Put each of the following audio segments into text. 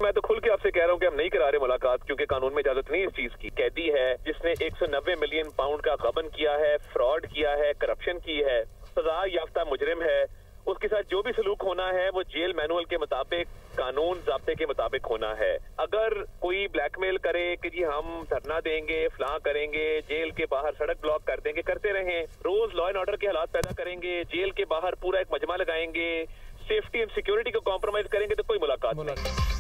मैं तो खुल के आपसे कह रहा हूँ कि हम नहीं करा रहे मुलाकात, क्योंकि कानून में इजाजत नहीं इस चीज की। कैदी है जिसने 190 मिलियन पाउंड का गबन किया है, फ्रॉड किया है, करप्शन की है, सजा याफ्ता मुजरिम है, उसके साथ जो भी सलूक होना है वो जेल मैनुअल के मुताबिक, कानून ज़ाब्ते के मुताबिक होना है। अगर कोई ब्लैकमेल करे कि जी हम धरना देंगे, फलां करेंगे, जेल के बाहर सड़क ब्लॉक कर देंगे, करते रहें, रोज लॉ एंड ऑर्डर के हालात पैदा करेंगे, जेल के बाहर पूरा एक मजमा लगाएंगे, सेफ्टी एंड सिक्योरिटी को कॉम्प्रोमाइज करेंगे, तो कोई मुलाकात नहीं।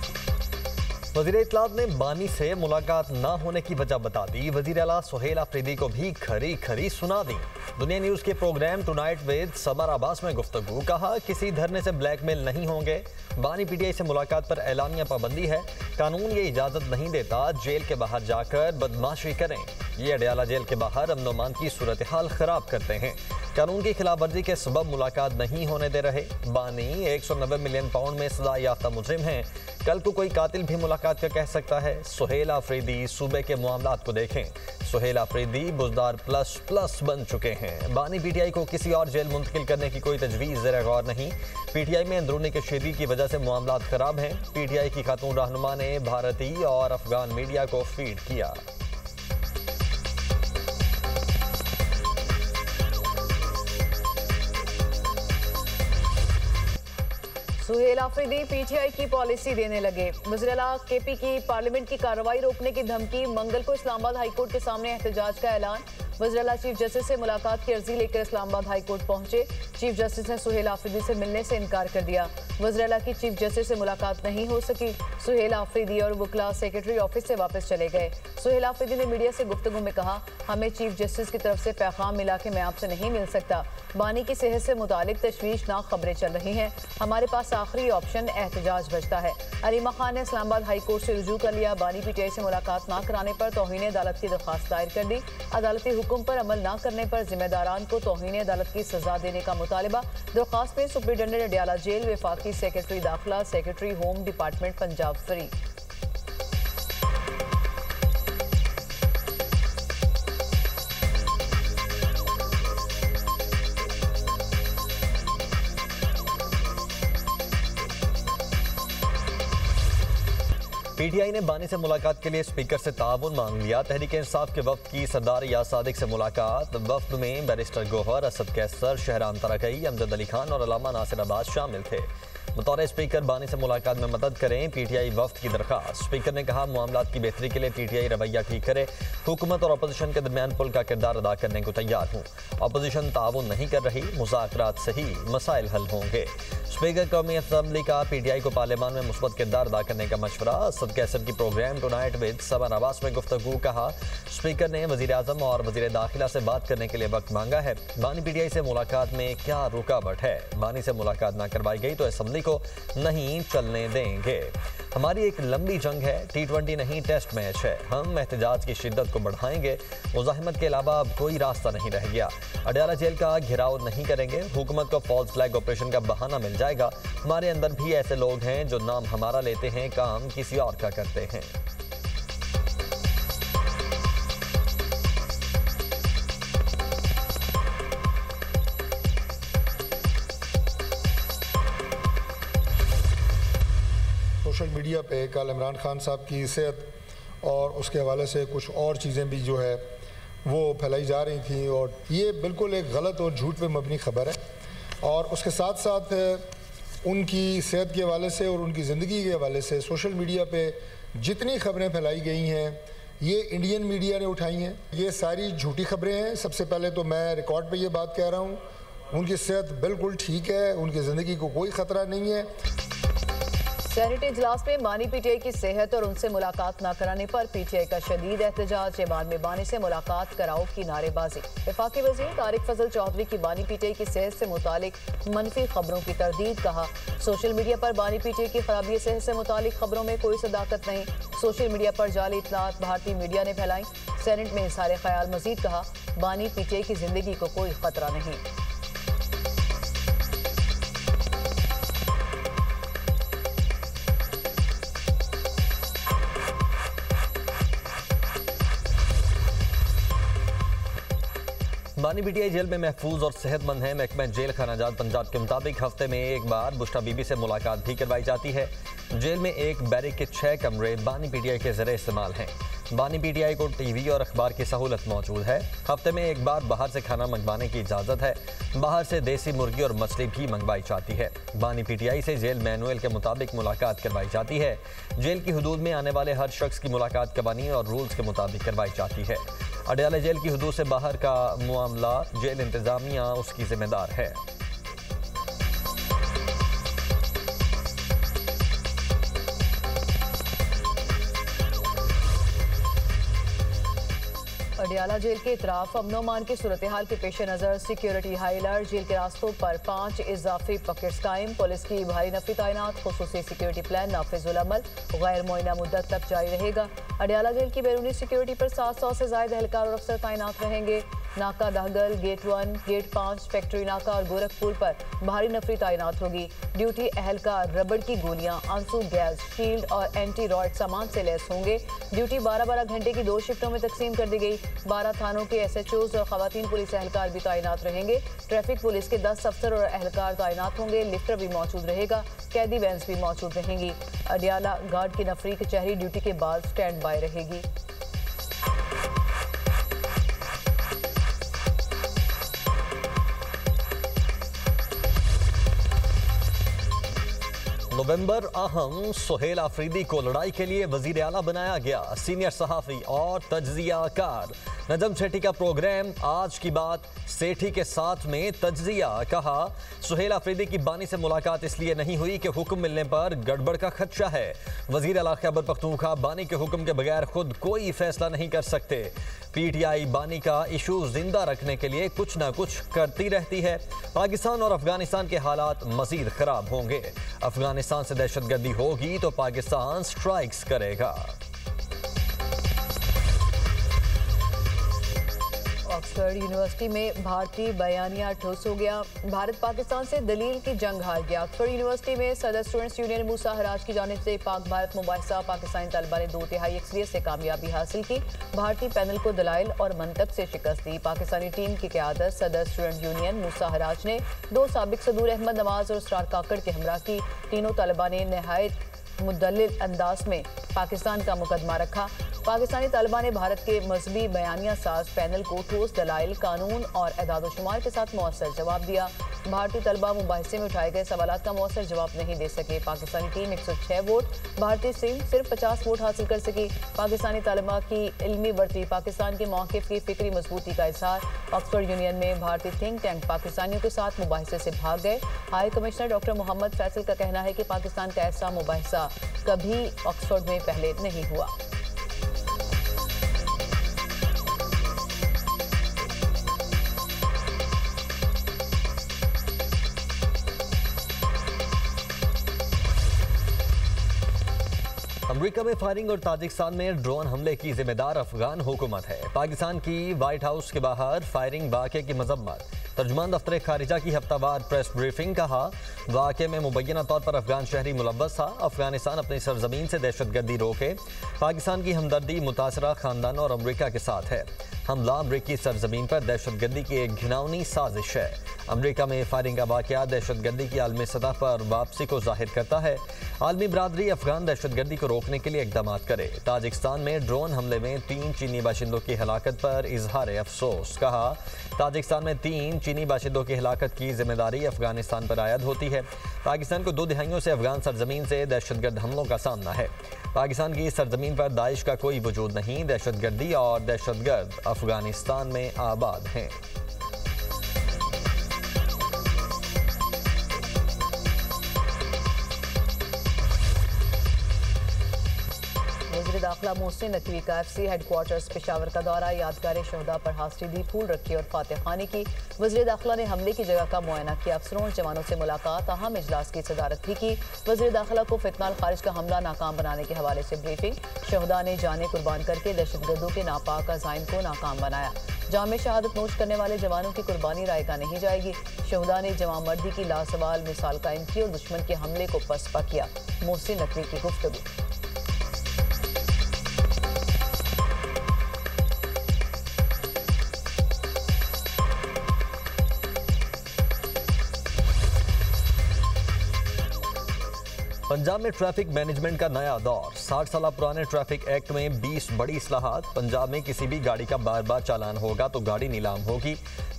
वज़ीर इत्तलात ने बानी से मुलाकात न होने की वजह बता दी। वज़ीर आला सुहेल आफरीदी को भी खरी खरी सुना दी। दुनिया न्यूज़ के programme tonight with Samar Abbas में गुफ्तगू, कहा किसी धरने से ब्लैकमेल नहीं होंगे। बानी पीटीआई से मुलाकात पर एलानिया पाबंदी है, कानून ये इजाज़त नहीं देता जेल के बाहर जाकर बदमाशी करें। ये अडयाला जेल के बाहर अमन अमान की सूरत हाल ख़राब करते हैं। कानून की खिलाफ वर्जी के सबब मुलाकात नहीं होने दे रहे। बानी 190 मिलियन पाउंड में सजा याफ्ता मुजरिम हैं। कल को कोई कातिल भी मुलाकात का कह सकता है। सुहेल आफरीदी सूबे के मामलात को देखें। सुहेल आफरीदी बुजदार प्लस प्लस बन चुके हैं। बानी पीटीआई को किसी और जेल मुंतकिल करने की कोई तजवीज़ ज़ेर गौर नहीं। पीटीआई में अंदरूनी कशीदगी की वजह से मामलात ख़राब हैं। पीटीआई की खातून रहनुमा ने भारतीय और अफगान मीडिया को फीड किया। सुहेल आफरीदी पीटीआई की पॉलिसी देने लगे। वज़ीर-ए-आला केपी की पार्लियामेंट की कार्रवाई रोकने की धमकी। मंगल को इस्लामाबाद हाईकोर्ट के सामने एहतजाज का ऐलान। वज़ीर-ए-आला चीफ जस्टिस से मुलाकात की अर्जी लेकर इस्लामाबाद हाईकोर्ट पहुंचे। चीफ जस्टिस ने सुहेल आफरीदी से मिलने से इनकार कर दिया। वज़ीर-ए-आला की चीफ जस्टिस से मुलाकात नहीं हो सकी। सुहेल आफरीदी और वकला सेक्रेटरी ऑफिस से वापस चले गए। सुहेल आफरीदी ने मीडिया से गुफ्तगू में कहा, हमें चीफ जस्टिस की तरफ से पैगाम मिला कि मैं आपसे नहीं मिल सकता। बानी की सेहत से मुतालिक तशवीशनाक खबरें चल रही हैं। हमारे पास आखिरी ऑप्शन एहतजाज बचता है। अलीमा खान ने इस्लामाबाद हाईकोर्ट से रुजू कर लिया। बानी पीटीआई से मुलाकात न कराने पर तौहीन अदालत की दरख्वास्त दायर कर दी। अदालती हुक्म पर अमल न करने पर जिम्मेदारान को तौहीन अदालत की सजा देने का मुतालबा। दरख्वास्त में सुप्रिंटेंडेंट अडयाला जेल, वफाकी सेक्रेटरी दाखिला, secretary home department Punjab free. PTI ने बानी से मुलाकात के लिए स्पीकर से ताउन मांग लिया। तहरीक इंसाफ के वफ्द की सरदार या सादिक से मुलाकात। वफ्द में बैरिस्टर गौहर, असद कैसर, शहरान तरकई, अमजद अली खान और अलामा नासिर अब्बास शामिल थे। बतौर स्पीकर बानी से मुलाकात में मदद करें, पीटीआई वफ्द की दरख्वास्त। स्पीकर ने कहा, मामलात की बेहतरी के लिए पीटीआई रवैया ठीक करे। हुकूमत और अपोजिशन के दरमियान पुल का किरदार अदा करने को तैयार हूँ। अपोजिशन ताउन नहीं कर रही, मुज़ाकरात से ही मसाइल हल होंगे। स्पीकर कौमी असम्बली का पीटीआई को पार्लियामान में मुस्बत किरदार अदा करने का मशवरा। असद कैसर की programme tonight with Samar Abbas में गुफ्तगू, कहा स्पीकर ने वज़ीर आज़म और वज़ीर दाखिला से बात करने के लिए वक्त मांगा है। बानी पीटीआई से मुलाकात में क्या रुकावट है? बानी से मुलाकात ना करवाई गई तो असम्बली को नहीं चलने देंगे। हमारी एक लंबी जंग है, T20 नहीं टेस्ट मैच है। हम एहतजाज की शिद्दत को बढ़ाएंगे। मुज़ाहिमत के अलावा अब कोई रास्ता नहीं रह गया। अडयाला जेल का घेराव नहीं करेंगे। हुकूमत को फॉल्स फ्लैग ऑपरेशन का बहाना मिल जाएगा। हमारे अंदर भी ऐसे लोग हैं जो नाम हमारा लेते हैं, काम किसी और का करते हैं। सोशल मीडिया पे कल इमरान खान साहब की सेहत और उसके हवाले से कुछ और चीज़ें भी जो है वो फैलाई जा रही थी, और ये बिल्कुल एक गलत और झूठ पे मबनी खबर है। और उसके साथ साथ उनकी सेहत के हवाले से और उनकी ज़िंदगी के हवाले से सोशल मीडिया पे जितनी खबरें फैलाई गई हैं, ये इंडियन मीडिया ने उठाई हैं। ये सारी झूठी खबरें हैं। सबसे पहले तो मैं रिकॉर्ड पे ये बात कह रहा हूँ, उनकी सेहत बिल्कुल ठीक है, उनकी ज़िंदगी को कोई ख़तरा नहीं है। सेनेट इजलास में बानी पीटीआई की सेहत और उनसे मुलाकात न कराने पर पीटीआई का शदीद एहतजाज। बाद में बानी से मुलाकात कराओ की नारेबाजी। वफाकी वज़ीर तारिक फजल चौधरी की बानी पीटीआई की सेहत से मुतालिक मनफी खबरों की तरदीद। कहा, सोशल मीडिया पर बानी पीटीआई की खराबी सेहत से मुतालिक खबरों में कोई सदाकत नहीं। सोशल मीडिया पर जाली इतलात भारतीय मीडिया ने फैलाई। सेनेट में इज़हार ख्याल। मजीद कहा, बानी पीटीआई की जिंदगी को कोई खतरा नहीं। बानी पीटीआई जेल में महफूज और सेहतमंद है। महकमा जेल खानाजात पंजाब के मुताबिक हफ्ते में एक बार बुश्रा बीबी से मुलाकात भी करवाई जाती है। जेल में एक बैरिक के 6 कमरे बानी पीटीआई के जरिए इस्तेमाल हैं। बानी पीटीआई को टीवी और अखबार की सहूलत मौजूद है। हफ्ते में एक बार बाहर से खाना मंगवाने की इजाज़त है। बाहर से देसी मुर्गी और मछली भी मंगवाई जाती है। बानी पीटीआई से जेल मैनुअल के मुताबिक मुलाकात करवाई जाती है। जेल की हदूद में आने वाले हर शख्स की मुलाकात कवानीन और रूल्स के मुताबिक करवाई जाती है। अडयाला जेल की हदूद से बाहर का मामला जेल इंतजामिया उसकी जिम्मेदार है। अडयाला जेल के इतराफ अमनो मान की सूरत हाल के पेश नज़र सिक्योरिटी हाई अलर्ट। जेल के रास्तों पर 5 इजाफी पॉकेट्स कायम। पुलिस की भारी नफरी तैनात। खुसूसी सिक्योरिटी प्लान नाफिजुल अमल गैर मुअय्यना मुद्दत तक जारी रहेगा। अडयाला जेल की बैरूनी सिक्योरिटी पर 700 से ज्यादा एहलकार और अफसर तैनात रहेंगे। नाका दहगल, गेट 1, गेट 5, फैक्ट्री नाका और गोरखपुर पर भारी नफरी तैनात होगी। ड्यूटी एहलकार रबड़ की गोलियां, आंसू गैस, शील्ड और एंटी रॉड सामान से लैस होंगे। ड्यूटी 12-12 घंटे की 2 शिफ्टों में तकसीम कर दी गई। 12 थानों के SHOs और खवातीन पुलिस एहलकार भी तैनात रहेंगे। ट्रैफिक पुलिस के 10 अफसर और एहलकार तैनात होंगे। लिफ्टर भी मौजूद रहेगा। कैदी वैन्स भी मौजूद रहेंगी। अडयाला गार्ड की नफरी कचहरी ड्यूटी के बाद स्टैंड बाय रहेगी। नवंबर अहम। सुहेल आफरीदी को लड़ाई के लिए वजीर आला बनाया गया। सीनियर सहाफ़ी और तज्जियाकार। नजम सेठी का प्रोग्राम आज की बात सेठी के साथ में तज्जिया। कहा सुहेल आफरीदी की बानी से मुलाकात इसलिए नहीं हुई कि हुक्म मिलने पर गड़बड़ का खदशा है। वजीर आला खैबर पख्तूनख्वा बानी के हुक्म के बगैर खुद कोई फैसला नहीं कर सकते। पीटीआई बानी का इशू जिंदा रखने के लिए कुछ ना कुछ करती रहती है। पाकिस्तान और अफगानिस्तान के हालात मजीद खराब होंगे। अफगानिस्तान से दहशतगर्दी होगी तो पाकिस्तान स्ट्राइक्स करेगा। ऑक्सफोर्ड यूनिवर्सिटी में भारतीय बयानिया ठुस हो गया। भारत पाकिस्तान से दलील की जंग हार गया। ऑक्सफोर्ड यूनिवर्सिटी में सदर स्टूडेंट्स यूनियन मूसा हराज की जानिब से पाक भारत मुबाहिसा पाकिस्तानी तलबा ने 2/3 अक्सरियत से कामयाबी हासिल की। भारतीय पैनल को दलाइल और मंतक से शिकस्त दी। पाकिस्तानी टीम की क़यादत सदर स्टूडेंट यूनियन मूसा हराज ने 2 साबिक सदूर अहमद नवाज और इसरार काकड़ के हमरा की। तीनों तलबा ने नहायत मुदल्लिल अंदाज में पाकिस्तान का मुकदमा रखा। पाकिस्तानी तलबा ने भारत के मजहबी बयानिया साज पैनल को ठोस दलाइल, कानून और एदाद-ओ-शुमार के साथ मौसर जवाब दिया। भारतीय तलबा मुबाहिसे में उठाए गए सवालात का मौसर जवाब नहीं दे सके। पाकिस्तानी टीम 106 वोट, भारतीय टीम सिर्फ 50 वोट हासिल कर सकी। पाकिस्तानी तलबा की इल्मी बढ़ती पाकिस्तान के मौक़िफ़ की फिक्री मजबूती का इज़हार। ऑक्सफोर्ड यूनियन में भारतीय थिंक टैंक पाकिस्तानियों के साथ मुबाहिसे से भाग गए। High commissioner doctor Mohammad Faisal का कहना है कि पाकिस्तान का ऐसा मुबाहिसा कभी ऑक्सफोर्ड में पहले नहीं हुआ। अमेरिका में फायरिंग और ताजिकिस्तान में ड्रोन हमले की जिम्मेदार अफगान हुकूमत है। पाकिस्तान की व्हाइट हाउस के बाहर फायरिंग वाक़े की मजम्मत। तर्जुमान दफ्तर खारिजा की हफ्तावार प्रेस ब्रीफिंग। कहा वाक़े में मुबैना तौर पर अफगान शहरी मुलव्वस था। अफगानिस्तान अपनी सरजमीन से दहशतगर्दी रोके। पाकिस्तान की हमदर्दी मुतासरा खानदान और अमरीका के साथ है। हमला अमरीकी सरजमीन पर दहशतगर्दी की एक घिनौनी साजिश है। अमरीका में फायरिंग का वाक़या दहशतगर्दी की आलमी सतह पर वापसी को जाहिर करता है। आलमी बरादरी अफगान दहशतगर्दी को रोकने के लिए इक़दाम करे। ताजिकिस्तान में ड्रोन हमले में 3 चीनी बाशिंदों की हलाकत पर इजहार अफसोस। कहा ताजिकिस्तान में 3 चीनी बाशिंदों की हलाकत की जिम्मेदारी अफगानिस्तान पर आयद होती है। पाकिस्तान को 2 दिहाइयों से अफगान सरजमीन से दहशतगर्द हमलों का सामना है। पाकिस्तान की सरजमीन पर दाइश का कोई वजूद नहीं। दहशतगर्दी और दहशतगर्द अफगानिस्तान में आबाद हैं। वज़ीर दाखिला मोहसिन नकवी का FC हेडक्वार्टर्स पेशावर का दौरा। यादगार शहदा पर हाजिरी दी, फूल रखी और फातह खानी की। वज़ीर दाखिला ने हमले की जगह का मुआयना किया। अफसरों और जवानों से मुलाकात, अहम इजलास की सदारत भी की। वज़ीर दाखिला को फितनाल खारिज का हमला नाकाम बनाने के हवाले से ब्रीफिंग। शहदा ने जाने कुर्बान करके दहशतगर्दों के नापाक अज़ाइम को नाकाम बनाया। जाम शहादत नोश करने वाले जवानों की कुर्बानी रायगा नहीं जाएगी। शहदा ने जवां मर्दी की लासवाल मिसाल कायम की और दुश्मन के हमले को पसपा किया। मोहसिन नकवी की गुफ्तगू। पंजाब में ट्रैफिक मैनेजमेंट का नया दौर। 60 साल पुराने ट्रैफिक एक्ट में 20 बड़ी इस्लाहात। पंजाब में किसी भी गाड़ी का बार बार चालान होगा तो गाड़ी नीलाम होगी।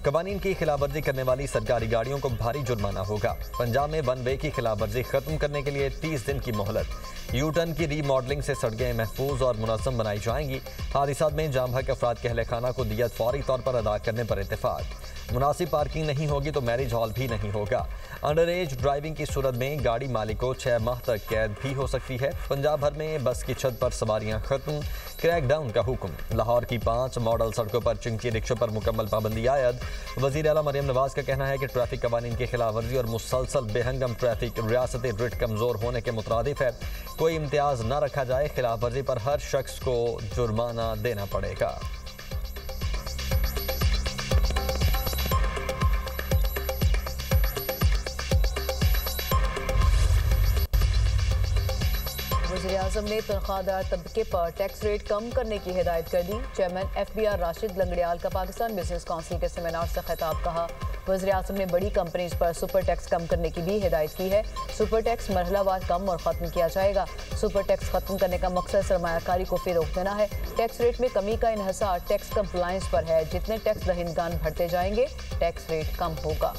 कवानीन की खिलाफवर्जी करने वाली सरकारी गाड़ियों को भारी जुर्माना होगा। पंजाब में वन वे की खिलाफवर्जी खत्म करने के लिए 30 दिन की मोहलत। यू टर्न की रीमॉडलिंग से सड़कें महफूज और मुनज़्ज़म बनाई जाएंगी। हादसात में जाम बहक अफराद के अहलखाना को दियत फौरी तौर पर अदा करने पर इत्तेफाक। मुनासिब पार्किंग नहीं होगी तो मैरिज हॉल भी नहीं होगा। अंडर एज ड्राइविंग की सूरत में गाड़ी मालिक को 6 माह तक कैद भी हो सकती है। पंजाब भर में बस की छत पर सवारियां खत्म। क्रैकडाउन का हुक्म। लाहौर की 5 मॉडल सड़कों पर चिंकी रिक्शों पर मुकम्मल पाबंदी आयद। वज़ीर आला मरियम नवाज का कहना है कि ट्रैफिक कवानीन की खिलाफवर्जी और मुसलसल बेहंगम ट्रैफिक रियासती रिट कमज़ोर होने के मुतरादिफ है। कोई इम्तियाज़ न रखा जाए। खिलाफवर्जी पर हर शख्स को जुर्माना देना पड़ेगा। वज़ीर-ए-आज़म ने तनख्वाहदार तबके पर टैक्स रेट कम करने की हिदायत कर दी। चेयरमैन FBR राशिद लंगड़ियाल का पाकिस्तान बिजनेस काउंसिल के सेमिनार से खिताब। कहा, वज़ीर-ए-आज़म ने बड़ी कंपनीज पर सुपर टैक्स कम करने की भी हिदायत की है। सुपर टैक्स मरहलावार कम और ख़त्म किया जाएगा। सुपर टैक्स खत्म करने का मकसद सरमायाकारी को फ़रोग़ देना है। टैक्स रेट में कमी का इन्हिसार टैक्स कंप्लायंस पर है। जितने टैक्स दहिंदगान भरते जाएंगे टैक्स रेट कम होगा।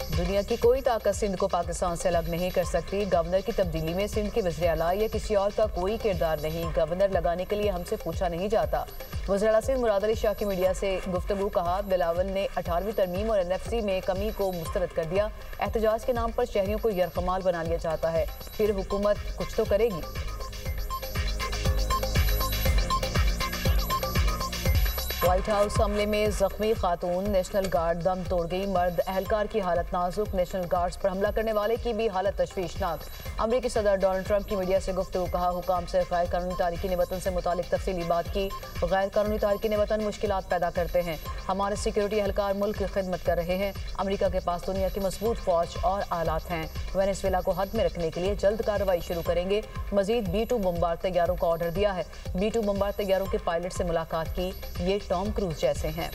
दुनिया की कोई ताकत सिंध को पाकिस्तान से अलग नहीं कर सकती। गवर्नर की तब्दीली में सिंध के वज़ीर आला या किसी और का कोई किरदार नहीं। गवर्नर लगाने के लिए हमसे पूछा नहीं जाता। वज़ीर आला सिंध मुराद अली शाह की मीडिया से गुफ्तगू। कहा, बिलावल ने 18वीं तरमीम और NFC में कमी को मुस्तरद कर दिया। एहतजाज के नाम पर शहरियों को यरकमाल बना लिया जाता है। फिर हुकूमत कुछ तो करेगी। व्हाइट हाउस हमले में जख्मी खातून। नेशनल गार्ड दम तोड़ गई। मर्द एहलकार की हालत नाजुक। नेशनल गार्ड्स पर हमला करने वाले की भी हालत तशवीशनाक। अमरीकी सदर डोनाल्ड ट्रंप की मीडिया से गुफ्तगू। कहा, हुकाम से गैर कानूनी तारकीन वतन से मुतालिक तफसीली बात की। गैर कानूनी तारकीन वतन मुश्किलात पैदा करते हैं। हमारे सिक्योरिटी एहलकार मुल्क की खिदमत कर रहे हैं। अमरीका के पास दुनिया की मजबूत फौज और आलात हैं। वेनेजुएला को हद में रखने के लिए जल्द कार्रवाई शुरू करेंगे। मजीद B-2 बमबार तैयारों का ऑर्डर दिया है। B-2 बमबार तैयारों के पायलट से मुलाकात की। ये टॉम क्रूज जैसे हैं।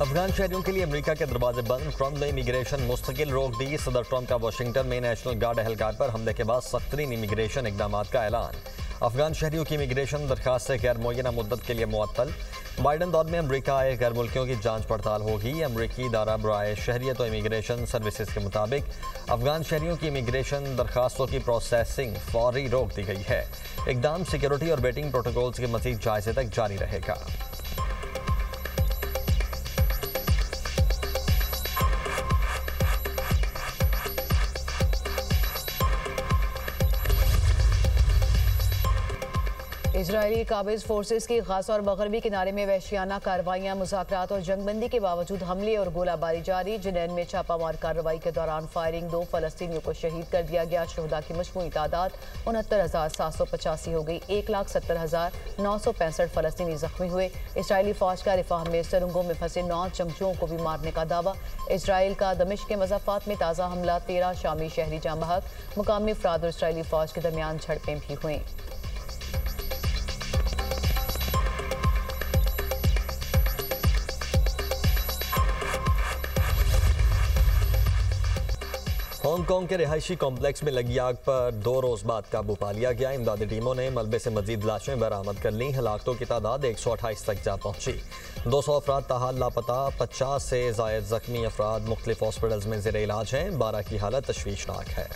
अफगान शहरियों के लिए अमेरिका के दरवाजे बंद। ट्रंप ने इमिग्रेशन मुस्तकिल रोक दी। सदर ट्रंप का वाशिंगटन में नेशनल गार्ड एहलकार पर हमले के बाद सख्तरीन इमिग्रेशन इकदाम का ऐलान। अफगान शहरियों की इमिग्रेशन दरखास्त से गैर मुअय्यना मुद्दत के लिए मुअत्तल। बाइडन दौर में अमरीका आए गैर मुल्कियों की जांच पड़ताल होगी। अमरीकी इदारा बराए शहरियत और इमिग्रेशन सर्विसेज के मुताबिक अफगान शहरियों की इमिग्रेशन दरखास्तों की प्रोसेसिंग फौरी रोक दी गई है। इकदाम सिक्योरिटी और वेटिंग प्रोटोकॉल्स के मज़ीद जायजे तक जारी रहेगा। इजरायली काबिज फोर्सेस की गाजा और मगरबी किनारे में वहशियाना कार्रवाइयां। मुज़ाकरात और जंगबंदी के बावजूद हमले और गोलाबारी जारी। जिनैन में छापामार कार्रवाई के दौरान फायरिंग। 2 फलस्तीनियों को शहीद कर दिया गया। शहदा की मजमूई तादाद 69,785 हो गई। 1,70,965 फलस्तीनी जख्मी हुए। इसराइली फौज का रिफाह में सुरंगों में फंसे 9 जंगजुओं को भी मारने का दावा। इसराइल का दमिश्क के मज़ाफ़ात में ताज़ा हमला। 13 शामी शहरी जाम बहक। मुकामी अफराद और इसराइली फौज के दरमियान झड़पें भी हुई। हांगकांग के रिहायशी कॉम्प्लेक्स में लगी आग पर 2 रोज बाद काबू पा लिया गया। इमदादी टीमों ने मलबे से मजीद लाशें बरामद कर ली। हलाकतों की तादाद 128 तक जा पहुंची। 200 अफराद ताहाल लापता। 50 से जायद जख्मी अफराद मुख्तलिफ हॉस्पिटल्स में ज़ेर इलाज हैं। 12 की हालत तशवीशनाक है।